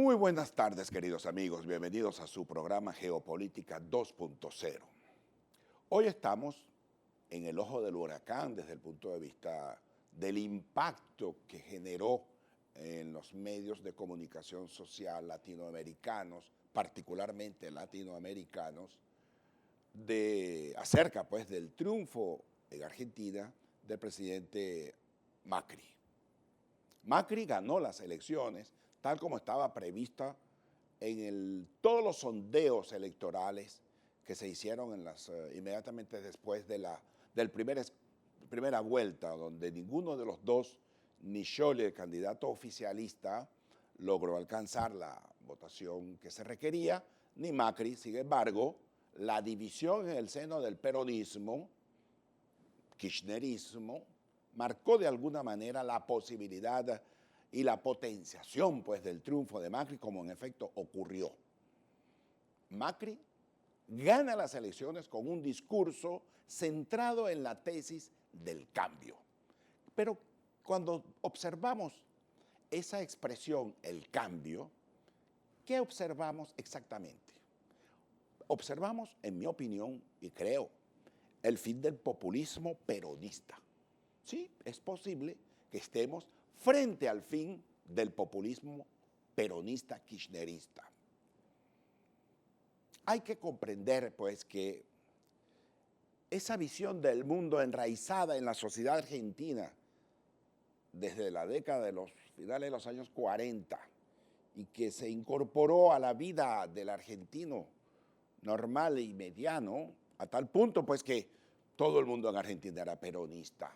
Muy buenas tardes, queridos amigos. Bienvenidos a su programa Geopolítica 2.0. Hoy estamos en el ojo del huracán desde el punto de vista del impacto que generó en los medios de comunicación social latinoamericanos, particularmente latinoamericanos, acerca pues del triunfo en Argentina del presidente Macri. Macri ganó las elecciones tal como estaba prevista en todos los sondeos electorales que se hicieron inmediatamente después de primera vuelta, donde ninguno de los dos, ni Scioli, el candidato oficialista, logró alcanzar la votación que se requería, ni Macri. Sin embargo, la división en el seno del peronismo, kirchnerismo, marcó de alguna manera la posibilidad y la potenciación pues, del triunfo de Macri, como en efecto ocurrió. Macri gana las elecciones con un discurso centrado en la tesis del cambio. Pero cuando observamos esa expresión, el cambio, ¿qué observamos exactamente? Observamos, en mi opinión, y creo, el fin del populismo peronista. Sí, es posible que estemos frente al fin del populismo peronista kirchnerista. Hay que comprender, pues, que esa visión del mundo enraizada en la sociedad argentina desde la década de los finales de los años 40 y que se incorporó a la vida del argentino normal y mediano, a tal punto, pues, que todo el mundo en Argentina era peronista.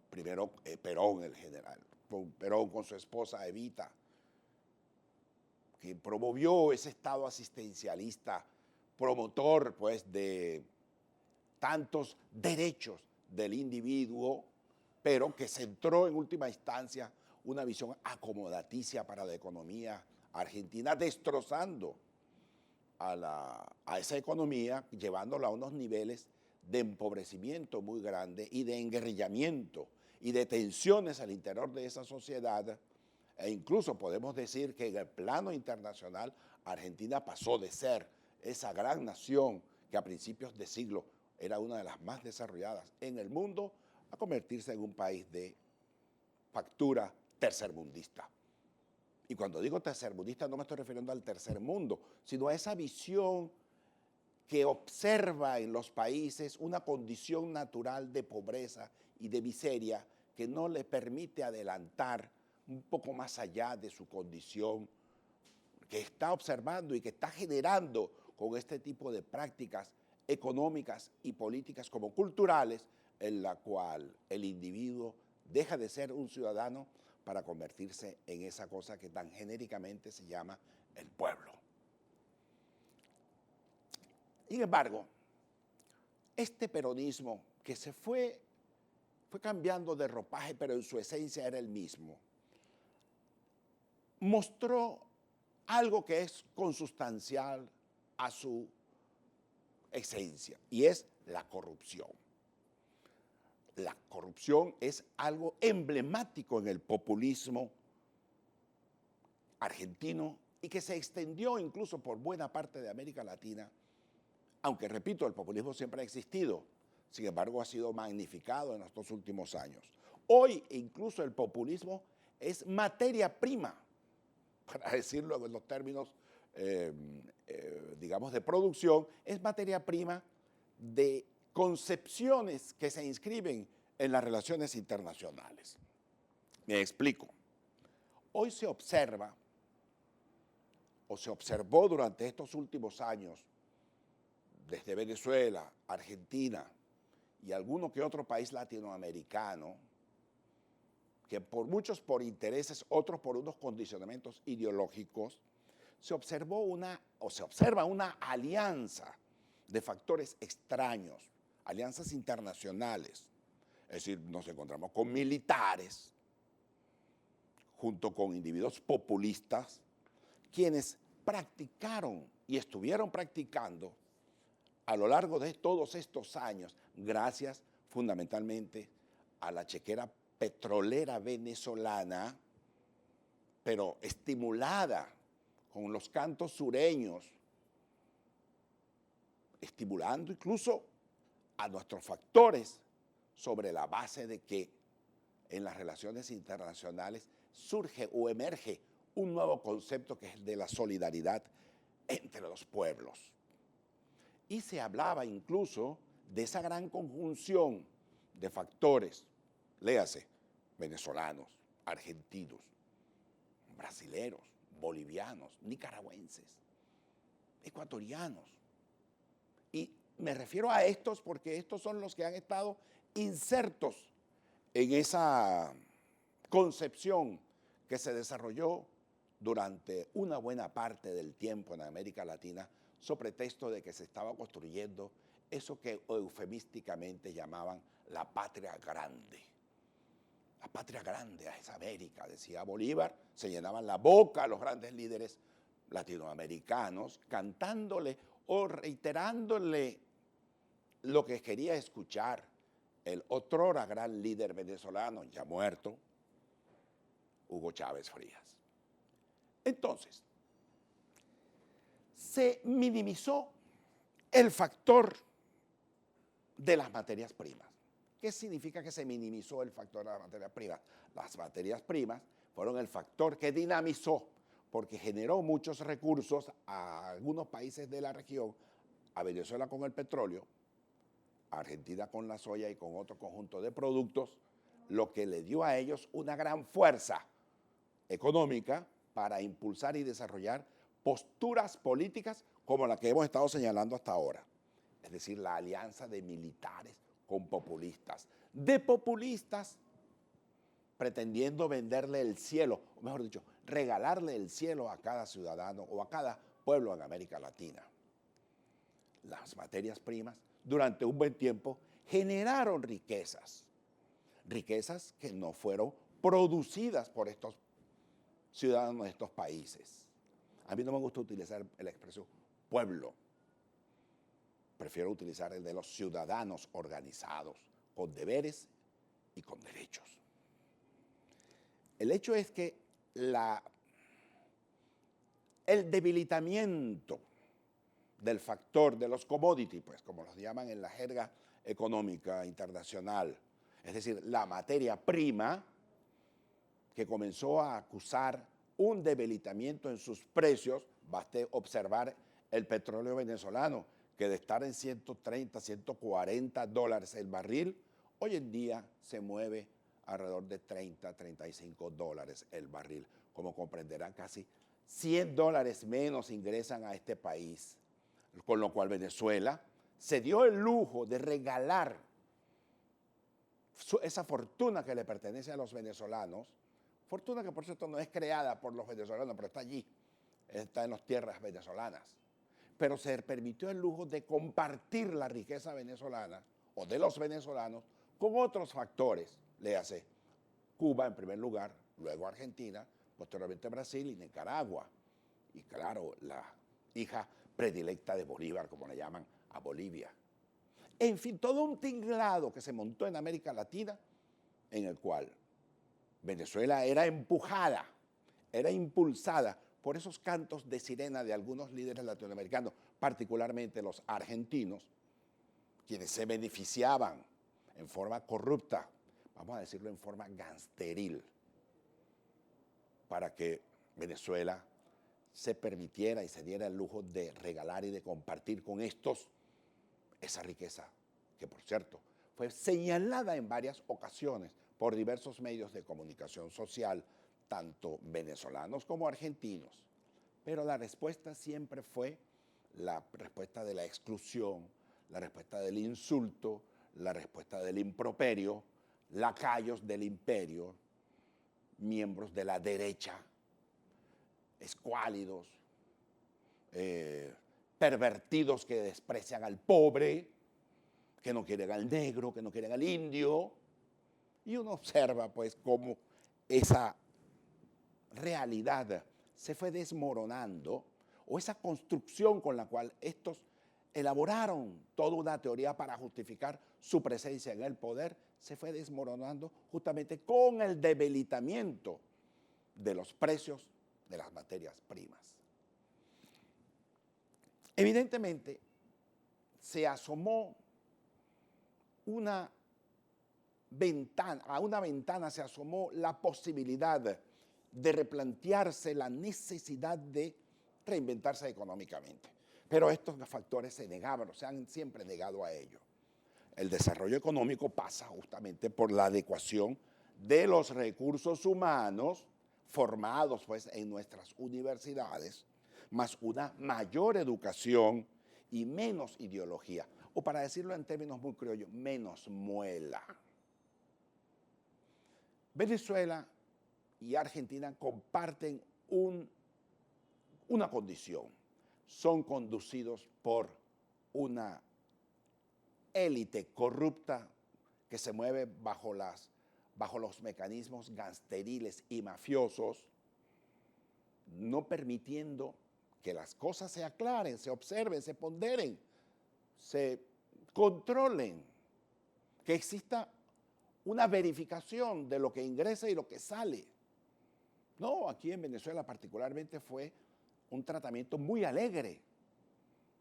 Primero Perón, el general, Perón con su esposa Evita, que promovió ese Estado asistencialista, promotor pues de tantos derechos del individuo, pero que centró en última instancia una visión acomodaticia para la economía argentina, destrozando a esa economía, llevándola a unos niveles de empobrecimiento muy grande y de enguerrillamiento y de tensiones al interior de esa sociedad. E incluso podemos decir que en el plano internacional Argentina pasó de ser esa gran nación que a principios de siglo era una de las más desarrolladas en el mundo a convertirse en un país de factura tercermundista. Y cuando digo tercermundista no me estoy refiriendo al tercer mundo, sino a esa visión que observa en los países una condición natural de pobreza y de miseria que no le permite adelantar un poco más allá de su condición, que está observando y que está generando con este tipo de prácticas económicas y políticas como culturales, en la cual el individuo deja de ser un ciudadano para convertirse en esa cosa que tan genéricamente se llama el pueblo. Sin embargo, este peronismo que se fue cambiando de ropaje, pero en su esencia era el mismo, mostró algo que es consustancial a su esencia, y es la corrupción. La corrupción es algo emblemático en el populismo argentino y que se extendió incluso por buena parte de América Latina, aunque, repito, el populismo siempre ha existido, sin embargo ha sido magnificado en estos últimos años. Hoy incluso el populismo es materia prima, para decirlo en los términos, digamos, de producción, es materia prima de concepciones que se inscriben en las relaciones internacionales. Me explico. Hoy se observa, o se observó durante estos últimos años, desde Venezuela, Argentina y alguno que otro país latinoamericano, que muchos por intereses, otros por unos condicionamientos ideológicos, se observa una alianza de factores extraños, alianzas internacionales. Es decir, nos encontramos con militares, junto con individuos populistas, quienes practicaron y estuvieron practicando a lo largo de todos estos años, gracias fundamentalmente a la chequera petrolera venezolana, pero estimulada con los cantos sureños, estimulando incluso a nuestros factores sobre la base de que en las relaciones internacionales surge o emerge un nuevo concepto que es el de la solidaridad entre los pueblos. Y se hablaba incluso de esa gran conjunción de factores, léase, venezolanos, argentinos, brasileros, bolivianos, nicaragüenses, ecuatorianos. Y me refiero a estos porque estos son los que han estado insertos en esa concepción que se desarrolló durante una buena parte del tiempo en América Latina, sobre pretexto de que se estaba construyendo eso que eufemísticamente llamaban la patria grande. La patria grande es América, decía Bolívar. Se llenaban la boca los grandes líderes latinoamericanos cantándole o reiterándole lo que quería escuchar el otrora gran líder venezolano, ya muerto, Hugo Chávez Frías. Entonces, se minimizó el factor de las materias primas. ¿Qué significa que se minimizó el factor de las materias primas? Las materias primas fueron el factor que dinamizó, porque generó muchos recursos a algunos países de la región, a Venezuela con el petróleo, a Argentina con la soya y con otro conjunto de productos, lo que le dio a ellos una gran fuerza económica para impulsar y desarrollar posturas políticas como la que hemos estado señalando hasta ahora. Es decir, la alianza de militares con populistas, de populistas pretendiendo venderle el cielo, o mejor dicho, regalarle el cielo a cada ciudadano o a cada pueblo en América Latina. Las materias primas, durante un buen tiempo, generaron riquezas que no fueron producidas por estos ciudadanos de estos países. A mí no me gusta utilizar la expresión pueblo. Prefiero utilizar el de los ciudadanos organizados, con deberes y con derechos. El hecho es que el debilitamiento del factor de los commodities, pues como los llaman en la jerga económica internacional, es decir, la materia prima, que comenzó a acusar un debilitamiento en sus precios, baste observar el petróleo venezolano, que de estar en 130, 140 dólares el barril, hoy en día se mueve alrededor de 30, 35 dólares el barril. Como comprenderán, casi 100 dólares menos ingresan a este país, con lo cual Venezuela se dio el lujo de regalar esa fortuna que le pertenece a los venezolanos, fortuna que por cierto no es creada por los venezolanos, pero está allí, está en las tierras venezolanas. Pero se permitió el lujo de compartir la riqueza venezolana o de los venezolanos con otros factores, léase Cuba en primer lugar, luego Argentina, posteriormente Brasil y Nicaragua. Y claro, la hija predilecta de Bolívar, como le llaman a Bolivia. En fin, todo un tinglado que se montó en América Latina, en el cual Venezuela era empujada, era impulsada por esos cantos de sirena de algunos líderes latinoamericanos, particularmente los argentinos, quienes se beneficiaban en forma corrupta, vamos a decirlo en forma gangsteril, para que Venezuela se permitiera y se diera el lujo de regalar y de compartir con estos esa riqueza, que por cierto fue señalada en varias ocasiones por diversos medios de comunicación social, tanto venezolanos como argentinos. Pero la respuesta siempre fue la respuesta de la exclusión, la respuesta del insulto, la respuesta del improperio, lacayos del imperio, miembros de la derecha, escuálidos, pervertidos que desprecian al pobre, que no quieren al negro, que no quieren al indio. Y uno observa pues cómo esa realidad se fue desmoronando, o esa construcción con la cual estos elaboraron toda una teoría para justificar su presencia en el poder, se fue desmoronando justamente con el debilitamiento de los precios de las materias primas. Evidentemente, se asomó a una ventana se asomó la posibilidad de replantearse la necesidad de reinventarse económicamente. Pero estos factores se negaban, se han siempre negado a ello. El desarrollo económico pasa justamente por la adecuación de los recursos humanos formados pues, en nuestras universidades, más una mayor educación y menos ideología, o para decirlo en términos muy criollos, menos muela. Venezuela y Argentina comparten una condición, son conducidos por una élite corrupta que se mueve bajo los mecanismos gangsteriles y mafiosos, no permitiendo que las cosas se aclaren, se observen, se ponderen, se controlen, que exista una verificación de lo que ingresa y lo que sale. No, aquí en Venezuela particularmente fue un tratamiento muy alegre,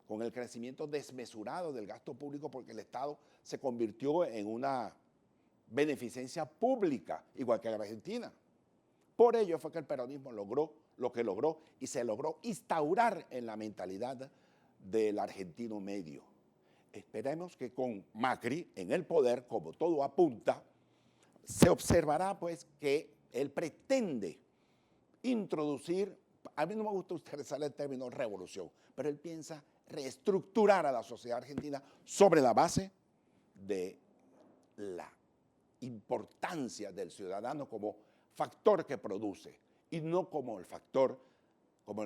con el crecimiento desmesurado del gasto público, porque el Estado se convirtió en una beneficencia pública, igual que en Argentina. Por ello fue que el peronismo logró lo que logró y se logró instaurar en la mentalidad del argentino medio. Esperemos que con Macri en el poder, como todo apunta, se observará pues que él pretende introducir, a mí no me gusta utilizar el término revolución, pero él piensa reestructurar a la sociedad argentina sobre la base de la importancia del ciudadano como factor que produce y no como el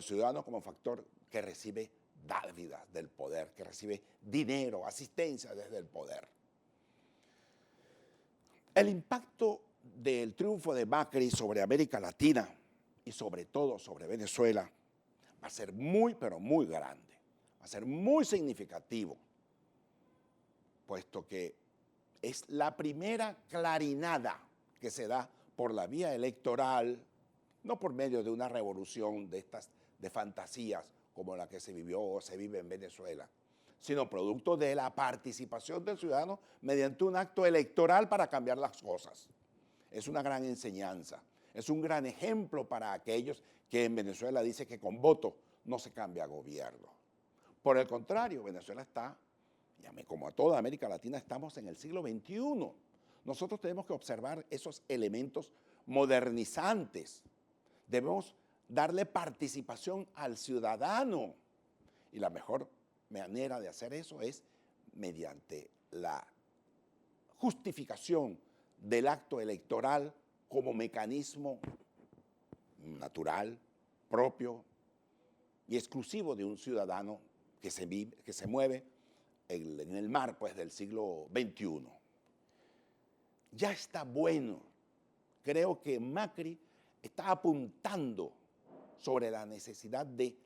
ciudadano como factor que recibe dádivas del poder, que recibe dinero, asistencia desde el poder. El impacto del triunfo de Macri sobre América Latina y sobre todo sobre Venezuela va a ser muy, pero muy grande. Va a ser muy significativo, puesto que es la primera clarinada que se da por la vía electoral, no por medio de una revolución de fantasías como la que se vivió o se vive en Venezuela, sino producto de la participación del ciudadano mediante un acto electoral para cambiar las cosas. Es una gran enseñanza, es un gran ejemplo para aquellos que en Venezuela dicen que con voto no se cambia gobierno. Por el contrario, Venezuela está, como a toda América Latina, estamos en el siglo XXI. Nosotros tenemos que observar esos elementos modernizantes. Debemos darle participación al ciudadano. Y la mejor manera de hacer eso es mediante la justificación del acto electoral como mecanismo natural, propio y exclusivo de un ciudadano que se mueve en el mar pues, del siglo XXI. Ya está bueno. Creo que Macri está apuntando sobre la necesidad de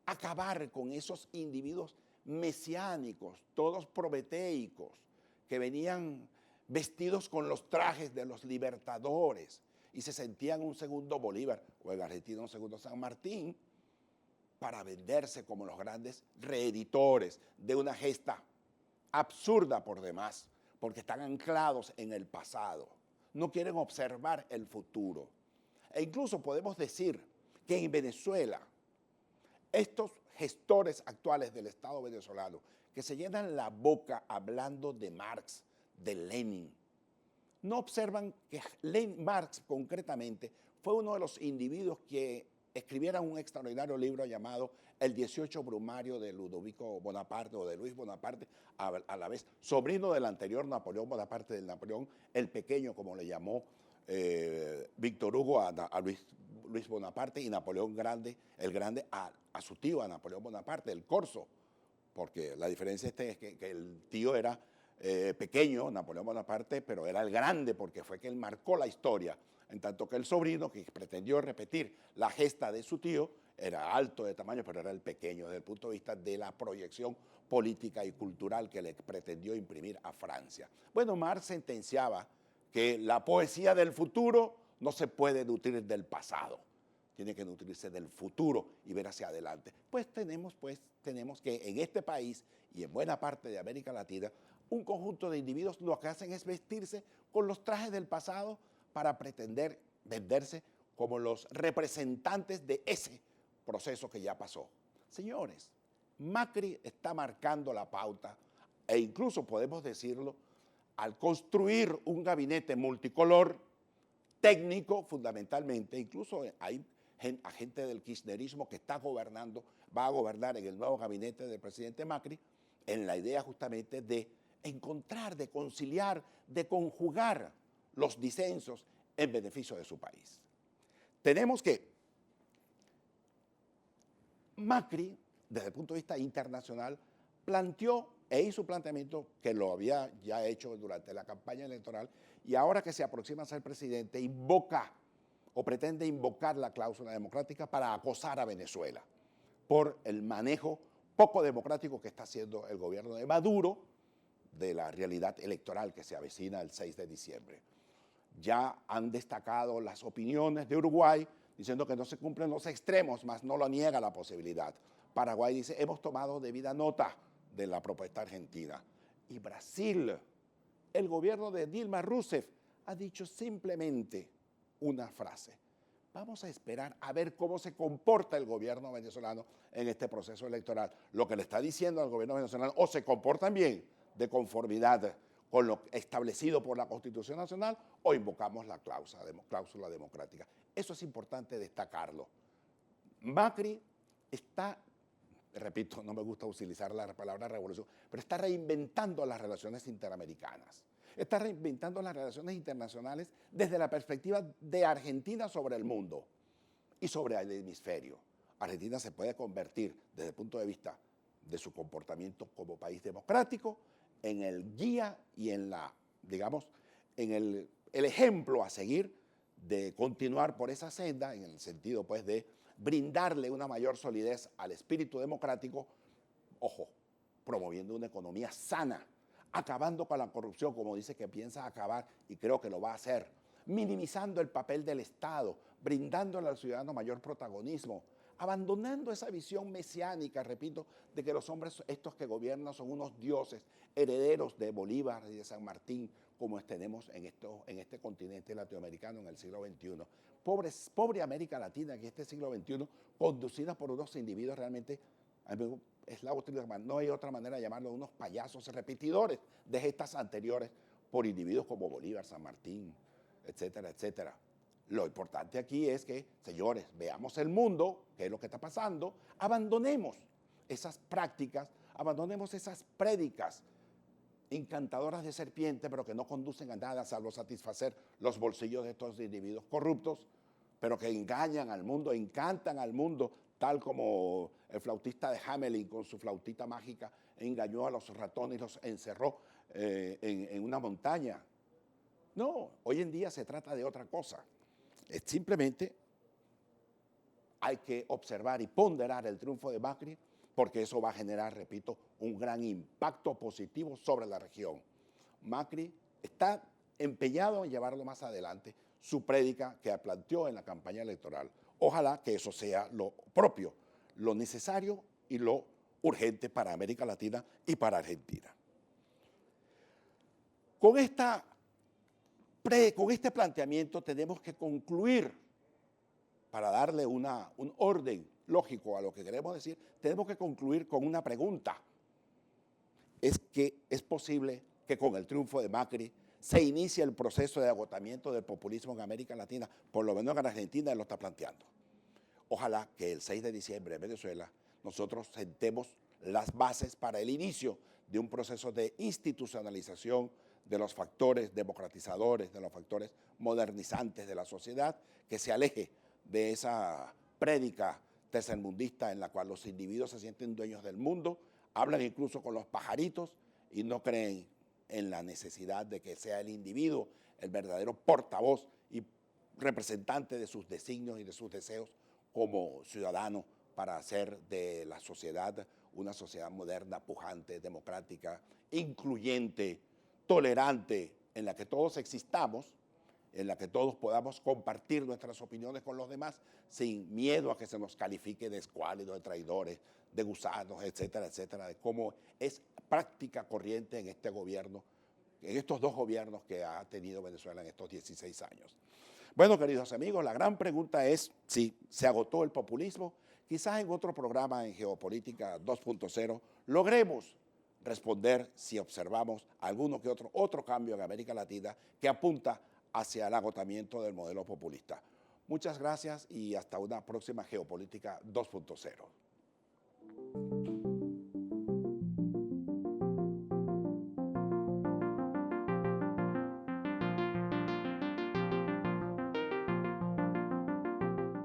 acabar con esos individuos mesiánicos, todos prometeicos, que venían vestidos con los trajes de los libertadores y se sentían un segundo Bolívar, o en Argentina un segundo San Martín, para venderse como los grandes reeditores de una gesta absurda por demás, porque están anclados en el pasado, no quieren observar el futuro. E incluso podemos decir que en Venezuela, estos gestores actuales del Estado venezolano, que se llenan la boca hablando de Marx, de Lenin, no observan que Marx concretamente fue uno de los individuos que escribieron un extraordinario libro llamado El 18 Brumario de Ludovico Bonaparte o de Luis Bonaparte, a la vez sobrino del anterior Napoleón Bonaparte, del Napoleón el Pequeño, como le llamó Víctor Hugo a Luis Bonaparte, y Napoleón el Grande a su tío, a Napoleón Bonaparte, el Corso, porque la diferencia es que el tío era pequeño, Napoleón Bonaparte, pero era el grande porque fue que él marcó la historia, en tanto que el sobrino, que pretendió repetir la gesta de su tío, era alto de tamaño, pero era el pequeño desde el punto de vista de la proyección política y cultural que le pretendió imprimir a Francia. Bueno, Marx sentenciaba que la poesía del futuro no se puede nutrir del pasado, tiene que nutrirse del futuro y ver hacia adelante. Pues tenemos que en este país y en buena parte de América Latina, un conjunto de individuos lo que hacen es vestirse con los trajes del pasado para pretender venderse como los representantes de ese proceso que ya pasó. Señores, Macri está marcando la pauta e incluso podemos decirlo al construir un gabinete multicolor, técnico fundamentalmente, incluso hay gente del kirchnerismo que está gobernando, va a gobernar en el nuevo gabinete del presidente Macri, en la idea justamente de encontrar, de conciliar, de conjugar los disensos en beneficio de su país. Tenemos que Macri, desde el punto de vista internacional, planteó e hizo un planteamiento que lo había ya hecho durante la campaña electoral y ahora que se aproxima a ser presidente, invoca o pretende invocar la cláusula democrática para acosar a Venezuela por el manejo poco democrático que está haciendo el gobierno de Maduro de la realidad electoral que se avecina el 6 de diciembre. Ya han destacado las opiniones de Uruguay diciendo que no se cumplen los extremos, mas no lo niega la posibilidad. Paraguay dice, hemos tomado debida nota de la propuesta argentina. Y Brasil, el gobierno de Dilma Rousseff, ha dicho simplemente una frase. Vamos a esperar a ver cómo se comporta el gobierno venezolano en este proceso electoral. Lo que le está diciendo al gobierno venezolano, o se comportan bien de conformidad con lo establecido por la Constitución Nacional, o invocamos la cláusula democrática. Eso es importante destacarlo. Macri está, repito, no me gusta utilizar la palabra revolución, pero está reinventando las relaciones interamericanas. Está reinventando las relaciones internacionales desde la perspectiva de Argentina sobre el mundo y sobre el hemisferio. Argentina se puede convertir, desde el punto de vista de su comportamiento como país democrático, en el guía y en la, digamos, en el ejemplo a seguir de continuar por esa senda, en el sentido, pues, de brindarle una mayor solidez al espíritu democrático, ojo, promoviendo una economía sana, acabando con la corrupción, como dice que piensa acabar, y creo que lo va a hacer, minimizando el papel del Estado, brindándole al ciudadano mayor protagonismo, abandonando esa visión mesiánica, repito, de que los hombres estos que gobiernan son unos dioses, herederos de Bolívar y de San Martín, como tenemos en este continente latinoamericano en el siglo XXI. Pobre América Latina en este siglo XXI, conducida por unos individuos realmente, no hay otra manera de llamarlo, unos payasos repetidores de gestas anteriores por individuos como Bolívar, San Martín, etcétera, etcétera. Lo importante aquí es que, señores, veamos el mundo, qué es lo que está pasando, abandonemos esas prácticas, abandonemos esas prédicas encantadoras de serpiente, pero que no conducen a nada salvo satisfacer los bolsillos de estos individuos corruptos, pero que engañan al mundo, encantan al mundo, tal como el flautista de Hamelin con su flautita mágica engañó a los ratones y los encerró en una montaña. No, hoy en día se trata de otra cosa. Simplemente hay que observar y ponderar el triunfo de Macri, porque eso va a generar, repito, un gran impacto positivo sobre la región. Macri está empeñado en llevarlo más adelante, su prédica que planteó en la campaña electoral. Ojalá que eso sea lo propio, lo necesario y lo urgente para América Latina y para Argentina. Con este planteamiento tenemos que concluir, para darle un orden lógico a lo que queremos decir, tenemos que concluir con una pregunta. ¿Es posible que con el triunfo de Macri se inicie el proceso de agotamiento del populismo en América Latina? Por lo menos en Argentina lo está planteando. Ojalá que el 6 de diciembre en Venezuela nosotros sentemos las bases para el inicio de un proceso de institucionalización de los factores democratizadores, de los factores modernizantes de la sociedad, que se aleje de esa prédica tercermundista en la cual los individuos se sienten dueños del mundo, hablan incluso con los pajaritos y no creen en la necesidad de que sea el individuo el verdadero portavoz y representante de sus designios y de sus deseos como ciudadano para hacer de la sociedad una sociedad moderna, pujante, democrática, incluyente, tolerante, en la que todos existamos en la que todos podamos compartir nuestras opiniones con los demás sin miedo a que se nos califique de escuálidos, de traidores, de gusanos, etcétera, etcétera, de cómo es práctica corriente en este gobierno, en estos dos gobiernos que ha tenido Venezuela en estos 16 años. Bueno, queridos amigos, la gran pregunta es si se agotó el populismo. Quizás en otro programa en Geopolítica 2.0 logremos responder si observamos alguno que otro cambio en América Latina que apunta hacia el agotamiento del modelo populista. Muchas gracias y hasta una próxima Geopolítica 2.0.